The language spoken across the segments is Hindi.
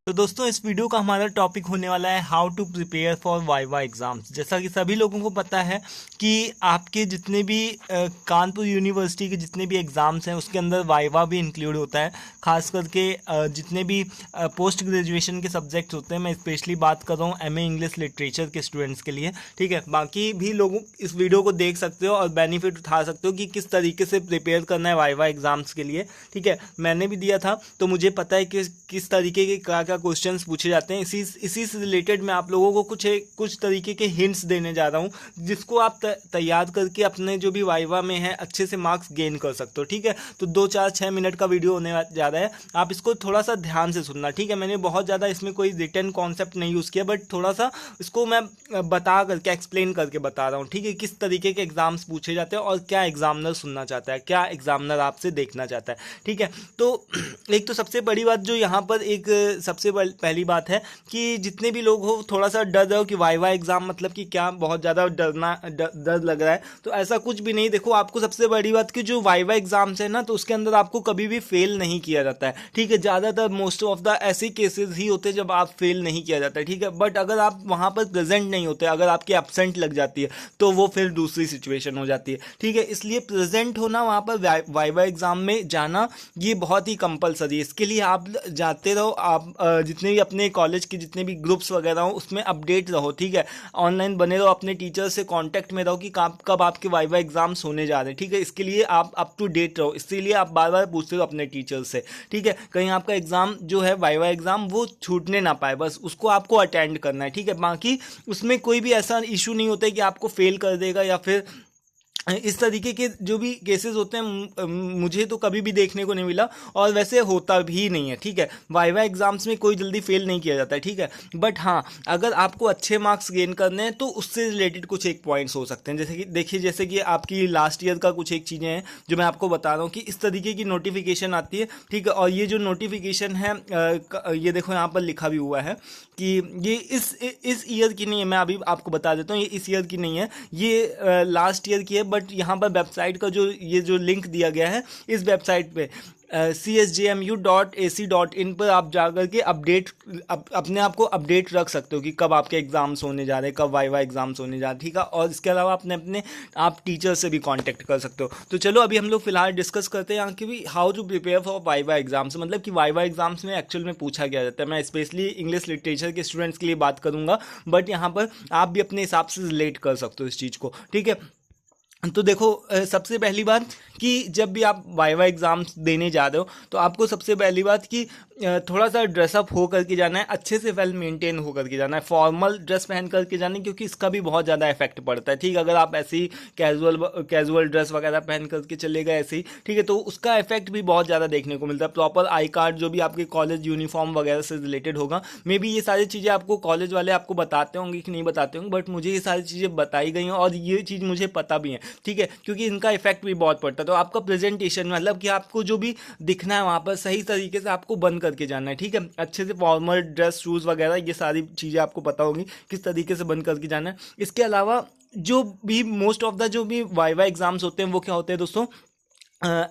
तो दोस्तों इस वीडियो का हमारा टॉपिक होने वाला है how to prepare for viva exams. जैसा कि सभी लोगों को पता है कि आपके जितने भी कानपुर यूनिवर्सिटी के जितने भी एग्ज़ाम्स हैं उसके अंदर वाइवा भी इंक्लूड होता है। खास करके जितने भी पोस्ट ग्रेजुएशन के सब्जेक्ट्स होते हैं, मैं स्पेशली बात कर रहा हूँ एमए इंग्लिश लिटरेचर के स्टूडेंट्स के लिए। ठीक है, बाकी भी लोग इस वीडियो को देख सकते हो और बेनिफिट उठा सकते हो कि किस तरीके से प्रिपेयर करना है वाइवा एग्ज़ाम्स के लिए। ठीक है, मैंने भी दिया था तो मुझे पता है कि किस तरीके के क्या क्या क्वेश्चंस पूछे जाते हैं। इसी से रिलेटेड मैं आप लोगों को कुछ तरीके के हिंट्स देने जा रहा हूँ जिसको आप तैयार करके अपने जो भी वाइवा में है अच्छे से मार्क्स गेन कर सकते हो। ठीक है, तो 2 4 6 मिनट का वीडियो होने जा रहा है, आप इसको थोड़ा सा ध्यान से सुनना। ठीक है, मैंने बहुत ज़्यादा इसमें कोई रिटन कॉन्सेप्ट नहीं यूज़ किया, बट थोड़ा सा इसको मैं बता करके एक्सप्लेन करके बता रहा हूँ। ठीक है, किस तरीके के एग्जाम्स पूछे जाते हैं और क्या एग्जामिनर सुनना चाहता है, क्या एग्जामिनर आपसे देखना चाहता है। ठीक है, तो एक तो सबसे बड़ी बात जो यहाँ पर एक सबसे पहली बात है कि जितने भी लोग हो थोड़ा सा डर रहे हो कि वाइवा एग्ज़ाम मतलब कि क्या बहुत ज़्यादा डर लग रहा है, तो ऐसा कुछ भी नहीं। देखो, आपको सबसे बड़ी बात कि जो वाइवा एग्ज़ाम्स है ना, तो उसके अंदर आपको कभी भी फेल नहीं किया जाता है। ठीक है, ज़्यादातर मोस्ट ऑफ द ऐसे केसेस ही होते हैं जब आप फेल नहीं किया जाता है। ठीक है, बट अगर आप वहाँ पर प्रेजेंट नहीं होते, अगर आपकी एब्सेंट लग जाती है तो वो फिर दूसरी सिचुएशन हो जाती है। ठीक है, इसलिए प्रेजेंट होना वहाँ पर वाइवा एग्ज़ाम में जाना ये बहुत ही कंपलसरी है। इसके लिए आप जाते रहो, आप जितने भी अपने कॉलेज के जितने भी ग्रुप्स वगैरह हो उसमें अपडेट रहो। ठीक है, ऑनलाइन बने रहो, अपने टीचर से कांटेक्ट में रहो कि कब आपके वाइवा एग्जाम्स होने जा रहे हैं। ठीक है, इसके लिए आप अप टू डेट रहो, इसीलिए आप बार बार पूछते हो अपने टीचर से। ठीक है, कहीं आपका एग्जाम जो है वाइवा एग्जाम वो छूटने ना पाए, बस उसको आपको अटेंड करना है। ठीक है, बाकी उसमें कोई भी ऐसा इशू नहीं होता है कि आपको फेल कर देगा या फिर इस तरीके के जो भी केसेस होते हैं मुझे तो कभी भी देखने को नहीं मिला और वैसे होता भी नहीं है। ठीक है, वाइवा एग्जाम्स में कोई जल्दी फेल नहीं किया जाता है। ठीक है, बट हाँ, अगर आपको अच्छे मार्क्स गेन करने हैं तो उससे रिलेटेड कुछ एक पॉइंट्स हो सकते हैं। जैसे कि देखिए, जैसे कि आपकी लास्ट ईयर का कुछ एक चीज़ें हैं जो मैं आपको बता रहा हूँ कि इस तरीके की नोटिफिकेशन आती है। ठीक है, और ये जो नोटिफिकेशन है ये देखो यहाँ पर लिखा भी हुआ है कि ये इस ईयर की नहीं है। मैं अभी आपको बता देता हूँ, ये इस ईयर की नहीं है, ये लास्ट ईयर की है। बट यहाँ पर वेबसाइट का जो लिंक दिया गया है, इस वेबसाइट पे csjmu.ac.in पर आप जाकर के अपने आप को अपडेट रख सकते हो कि कब आपके एग्जाम्स होने जा रहे हैं, कब वाइवा एग्जाम्स होने जा रहे हैं। ठीक है, और इसके अलावा आप टीचर से भी कांटेक्ट कर सकते हो। तो चलो अभी हम लोग फिलहाल डिस्कस करते हैं यहाँ की भी how to prepare for viva exams, मतलब कि वाइवा एग्जाम्स में एक्चुअल में पूछा गया जाता है। मैं स्पेशली इंग्लिश लिटरेचर के स्टूडेंट्स के लिए बात करूँगा, बट यहाँ पर आप भी अपने हिसाब से रिलेट कर सकते हो इस चीज़ को। ठीक है, तो देखो, सबसे पहली बात कि जब भी आप वाइवा एग्ज़ाम्स देने जा रहे हो तो आपको सबसे पहली बात कि थोड़ा सा ड्रेसअप हो करके जाना है, अच्छे से वेल मेंटेन हो करके जाना है, फॉर्मल ड्रेस पहन करके जाना है, क्योंकि इसका भी बहुत ज़्यादा इफेक्ट पड़ता है। ठीक है, अगर आप ऐसे ही कैजुअल ड्रेस वगैरह पहन करके चले गए ऐसे ही, ठीक है, तो उसका इफेक्ट भी बहुत ज़्यादा देखने को मिलता है। प्रॉपर आई कार्ड जो भी आपके कॉलेज यूनिफॉर्म वगैरह से रिलेटेड होगा, मे बी ये सारी चीज़ें आपको कॉलेज वाले आपको बताते होंगे कि नहीं बताते होंगे, बट मुझे ये सारी चीज़ें बताई गई हैं और ये चीज़ मुझे पता भी है। ठीक है, क्योंकि इनका इफेक्ट भी बहुत पड़ता है। तो आपका प्रेजेंटेशन मतलब कि आपको जो भी दिखना है वहाँ पर सही तरीके से आपको बन करके जाना है। ठीक है, अच्छे से फॉर्मल ड्रेस, शूज़ वगैरह ये सारी चीज़ें आपको पता होंगी किस तरीके से बन करके जाना है। इसके अलावा जो भी मोस्ट ऑफ द जो भी वाइवा एग्जाम्स होते हैं वो क्या होते हैं दोस्तों,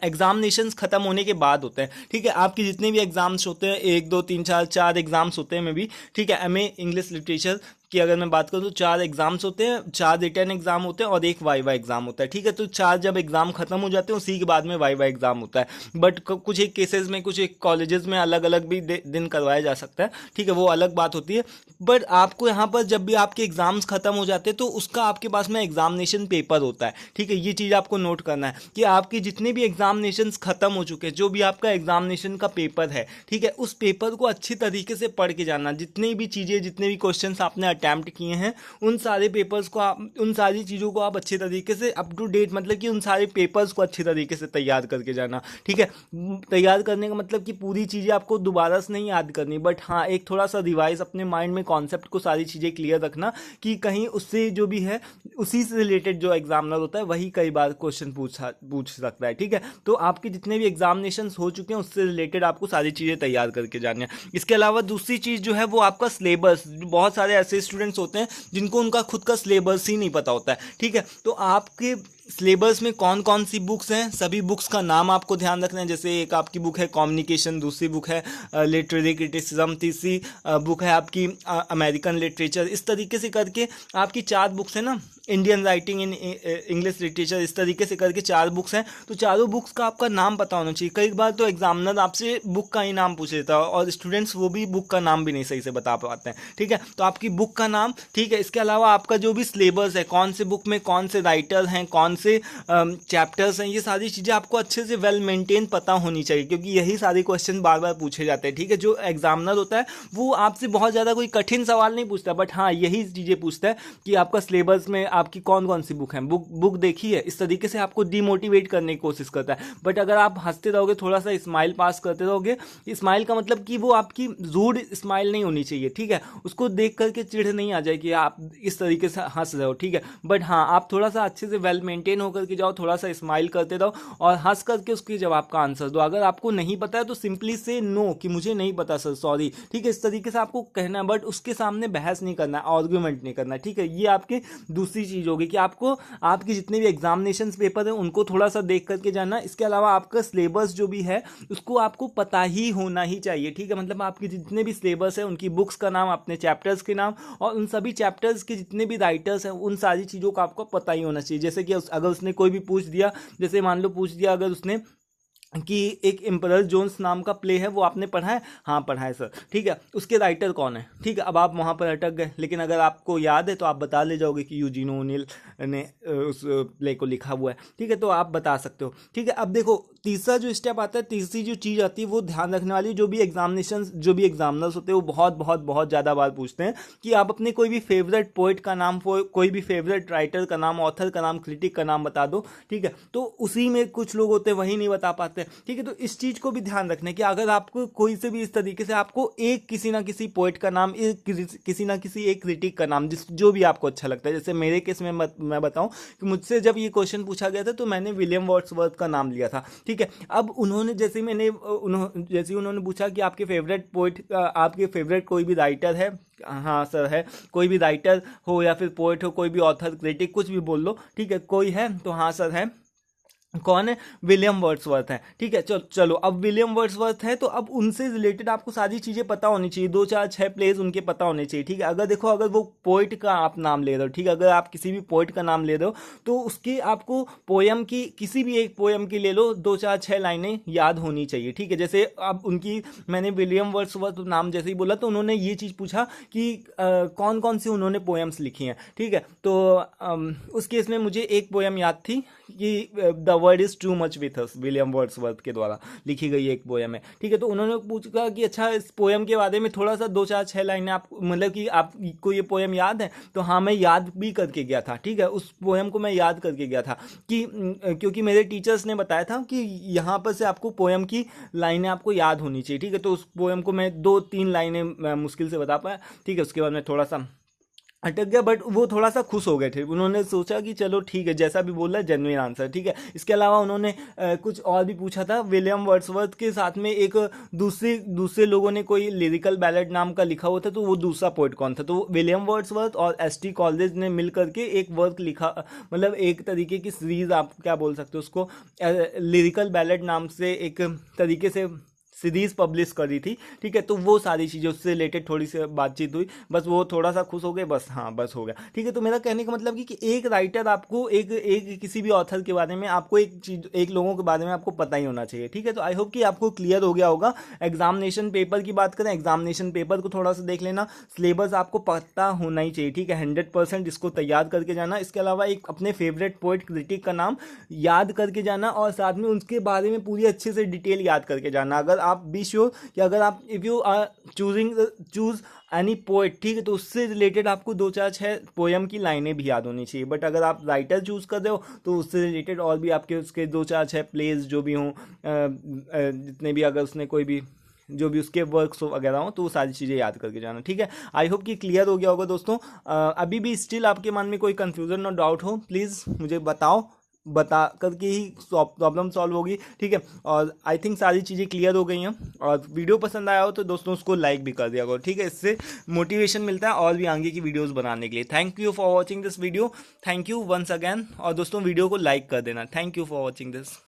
एग्जामिनेशंस ख़त्म होने के बाद होते हैं। ठीक है, आपके जितने भी एग्जाम्स होते हैं 1 2 3 4 एग्जाम्स होते हैं में भी। ठीक है, एमए इंग्लिश लिटरेचर की अगर मैं बात करूँ तो 4 एग्जाम्स होते हैं, 4 रिटन एग्जाम होते हैं और 1 वाइवा एग्जाम होता है। ठीक है, तो 4 जब एग्जाम खत्म हो जाते हैं उसी के बाद में वाइवा एग्जाम होता है। बट कुछ एक केसेस में कुछ एक कॉलेजेस में अलग अलग भी दिन करवाया जा सकता है। ठीक है, वो अलग बात होती है। बट आपको यहाँ पर जब भी आपके एग्जाम्स खत्म हो जाते हैं तो उसका आपके पास में एग्जामिनेशन पेपर होता है। ठीक है, ये चीज़ आपको नोट करना है कि आपके जितने भी एग्जामिनेशंस खत्म हो चुके हैं, जो भी आपका एग्जामिनेशन का पेपर है, ठीक है, उस पेपर को अच्छी तरीके से पढ़ के जाना। जितनी भी चीज़ें, जितने भी क्वेश्चन आपने अटैम्प्ट किए हैं, उन सारे पेपर्स को आप, उन सारी चीज़ों को आप अच्छे तरीके से अप टू डेट, मतलब कि उन सारे पेपर्स को अच्छे तरीके से तैयार करके जाना। ठीक है, तैयार करने का मतलब कि पूरी चीज़ें आपको दोबारा से नहीं याद करनी, बट हाँ, एक थोड़ा सा रिवाइज अपने माइंड में कॉन्सेप्ट को सारी चीज़ें क्लियर रखना कि कहीं उससे जो भी है उसी से रिलेटेड जो एग्जामिनर होता है वही कई बार क्वेश्चन पूछ सकता है। ठीक है, तो आपके जितने भी एग्जामिनेशन हो चुके हैं उससे रिलेटेड आपको सारी चीज़ें तैयार करके जानी है। इसके अलावा दूसरी चीज़ जो है वो आपका सिलेबस। बहुत सारे ऐसे स्टूडेंट्स होते हैं जिनको उनका खुद का सिलेबस ही नहीं पता होता है। ठीक है, तो आपके सिलेबस में कौन कौन सी बुक्स हैं, सभी बुक्स का नाम आपको ध्यान रखना है। जैसे एक आपकी बुक है कम्युनिकेशन, दूसरी बुक है लिटरेरी क्रिटिसिज्म, तीसरी बुक है आपकी अमेरिकन लिटरेचर। इस तरीके से करके आपकी 4 बुक्स हैं ना, Indian writing in English literature, इस तरीके से करके 4 बुक्स हैं। तो चारों बुक्स का आपका नाम पता होना चाहिए। कई बार तो एग्जामिनर आपसे बुक का ही नाम पूछ लेता है और स्टूडेंट्स वो भी बुक का नाम भी नहीं सही से बता पाते हैं, ठीक है। तो आपकी बुक का नाम, ठीक है। इसके अलावा आपका जो भी सिलेबस है, कौन से बुक में कौन से राइटर हैं, कौन से चैप्टर्स हैं, ये सारी चीज़ें आपको अच्छे से वेल मेंटेन पता होनी चाहिए, क्योंकि यही सारे क्वेश्चन बार बार पूछे जाते हैं, ठीक है। जो एग्जामिनर होता है वो आपसे बहुत ज़्यादा कोई कठिन सवाल नहीं पूछता, बट हाँ यही चीज़ें पूछता है कि आपका सिलेबस में आपकी कौन कौन सी बुक है, बुक देखी है, इस तरीके से आपको डिमोटिवेट करने की कोशिश करता है। बट अगर आप हंसते रहोगे, थोड़ा सा स्माइल पास करते रहोगे, स्माइल का मतलब कि वो आपकी रूड स्माइल नहीं होनी चाहिए, ठीक है। उसको देख करके चिढ़ नहीं आ जाए कि आप इस तरीके से हंस रहे हो, ठीक है। बट हाँ आप थोड़ा सा अच्छे से वेल मेंटेन होकर के जाओ, थोड़ा सा स्माइल करते रहो और हंस करके उसके जवाब का आंसर दो। अगर आपको नहीं पता है तो सिंपली से नो, कि मुझे नहीं पता सर, सॉरी, ठीक है। इस तरीके से आपको कहना है, बट उसके सामने बहस नहीं करना, आर्ग्यूमेंट नहीं करना, ठीक है। ये आपकी दूसरी चीज़ होगी कि आपको आपके जितने भी एग्जामिनेशन पेपर हैं उनको थोड़ा सा देख करके जाना। इसके अलावा आपका सिलेबस जो भी है उसको आपको पता ही होना ही चाहिए, ठीक है। मतलब आपके जितने भी सिलेबस है, उनकी बुक्स का नाम, अपने चैप्टर्स के नाम और उन सभी चैप्टर्स के जितने भी राइटर्स हैं, उन सारी चीज़ों का आपको पता ही होना चाहिए। जैसे कि अगर उसने कोई भी पूछ दिया, जैसे मान लो पूछ दिया अगर उसने कि एक एम्परर जोन्स नाम का प्ले है, वो आपने पढ़ा है, हाँ पढ़ा है सर, ठीक है। उसके राइटर कौन है, ठीक है। अब आप वहाँ पर अटक गए, लेकिन अगर आपको याद है तो आप बता ले जाओगे कि यूजीन ओनिल ने उस प्ले को लिखा हुआ है, ठीक है। तो आप बता सकते हो, ठीक है। अब देखो तीसरा जो स्टेप आता है, तीसरी जो चीज़ आती है वो ध्यान रखने वाली, जो भी एग्जामिनर्स होते हैं वो बहुत बहुत बहुत ज़्यादा बार पूछते हैं कि आप अपने कोई भी फेवरेट पोइट का नाम, कोई भी फेवरेट राइटर का नाम, ऑथर का नाम, क्रिटिक का नाम बता दो, ठीक है। तो उसी में कुछ लोग होते हैं वही नहीं बता पाते, ठीक है। तो इस चीज को भी ध्यान रखना है कि अगर आपको कोई से भी इस तरीके से आपको एक किसी ना किसी पोएट का नाम, किसी ना किसी एक क्रिटिक का नाम, जो भी आपको अच्छा लगता है, जैसे मेरे केस में मैं बताऊं कि मुझसे जब ये क्वेश्चन पूछा गया था तो मैंने विलियम वर्ड्सवर्थ का नाम लिया था, ठीक है। अब उन्होंने जैसे उन्होंने पूछा कि आपके फेवरेट पोएट, आपके फेवरेट कोई भी राइटर है, हाँ सर है, कोई भी राइटर हो या फिर पोएट हो, कोई भी ऑथर, क्रिटिक, कुछ भी बोल लो, ठीक है। कोई है तो हाँ सर है। कौन है? विलियम वर्ड्सवर्थ है, ठीक है। चलो अब विलियम वर्ड्सवर्थ है तो अब उनसे रिलेटेड आपको सारी चीज़ें पता होनी चाहिए, 2 4 6 प्लेस उनके पता होने चाहिए, ठीक है। अगर देखो, अगर वो पोइट का आप नाम ले रहे हो, ठीक है, अगर आप किसी भी पोइट का नाम ले रहे हो तो उसके आपको पोयम की, किसी भी एक पोयम की ले लो, 2 4 6 लाइनें याद होनी चाहिए, ठीक है। जैसे अब उनकी, मैंने विलियम वर्ड्सवर्थ नाम जैसे ही बोला तो उन्होंने ये चीज़ पूछा कि कौन कौन सी उन्होंने पोएम्स लिखी हैं, ठीक है। तो उस केस में मुझे एक पोएम याद थी कि the word is too much with us, William Wordsworth के द्वारा लिखी गई एक पोएम है, ठीक है। तो उन्होंने पूछा कि अच्छा इस पोएम के बारे में थोड़ा सा 2 4 6 लाइनें आप, मतलब कि आपको ये पोएम याद है? तो हाँ मैं याद भी करके गया था, ठीक है। उस पोएम को मैं याद करके गया था कि क्योंकि मेरे टीचर्स ने बताया था कि यहाँ पर से आपको पोएम की लाइनें आपको याद होनी चाहिए, ठीक है। तो उस पोएम को मैं 2 3 लाइनें मुश्किल से बता पाया, ठीक है। उसके बाद मैं थोड़ा सा अटक गया, बट वो थोड़ा सा खुश हो गए थे, उन्होंने सोचा कि चलो ठीक है, जैसा भी बोल रहा है जेन्युइन आंसर, ठीक है। इसके अलावा उन्होंने कुछ और भी पूछा था। विलियम वर्ड्सवर्थ के साथ में एक दूसरे लोगों ने कोई लिरिकल बैलेड नाम का लिखा हुआ था, तो वो दूसरा पोइट कौन था? तो विलियम वर्ड्सवर्थ और एस.टी. कॉलेज ने मिल करके एक वर्क लिखा, मतलब एक तरीके की सीरीज, आप क्या बोल सकते हो उसको, लिरिकल बैलेड नाम से एक तरीके से सीरीज पब्लिश करी थी, ठीक है। तो वो सारी चीज़ें उससे रिलेटेड थोड़ी सी बातचीत हुई, बस वो थोड़ा सा खुश हो गए, बस हाँ बस हो गया, ठीक है। तो मेरा कहने का मतलब कि एक राइटर आपको, एक किसी भी ऑथर के बारे में आपको एक चीज, एक लोगों के बारे में आपको पता ही होना चाहिए, ठीक है। तो आई होप कि आपको क्लियर हो गया होगा। एग्जामिनेशन पेपर की बात करें, एग्जामिनेशन पेपर को थोड़ा सा देख लेना, सिलेबस आपको पता होना ही चाहिए, ठीक है। 100% इसको तैयार करके जाना। इसके अलावा एक अपने फेवरेट पोइट, क्रिटिक का नाम याद करके जाना और साथ में उनके बारे में पूरी अच्छे से डिटेल याद करके जाना। अगर आप बी श्योर कि अगर आप, if you are choose any poet, ठीक है, तो उससे रिलेटेड आपको 2 4 6 पोएम की लाइनें भी याद होनी चाहिए। बट अगर आप राइटर चूज कर रहे हो तो उससे रिलेटेड और भी आपके उसके 2 4 6 प्लेज जो भी हों, जितने भी, अगर उसने कोई भी जो भी उसके वर्क्स वगैरह हो तो वो सारी चीज़ें याद करके जाना, ठीक है। आई होप कि क्लियर हो गया होगा दोस्तों। अभी भी स्टिल आपके मन में कोई कन्फ्यूजन और डाउट हो, प्लीज़ मुझे बताओ, बता करके ही प्रॉब्लम सॉल्व होगी, ठीक है। और आई थिंक सारी चीज़ें क्लियर हो गई हैं। और वीडियो पसंद आया हो तो दोस्तों उसको लाइक भी कर दिया करो, ठीक है। इससे मोटिवेशन मिलता है और भी आगे की वीडियोस बनाने के लिए। Thank you for watching this video, thank you once again. और दोस्तों वीडियो को लाइक कर देना। Thank you for watching this.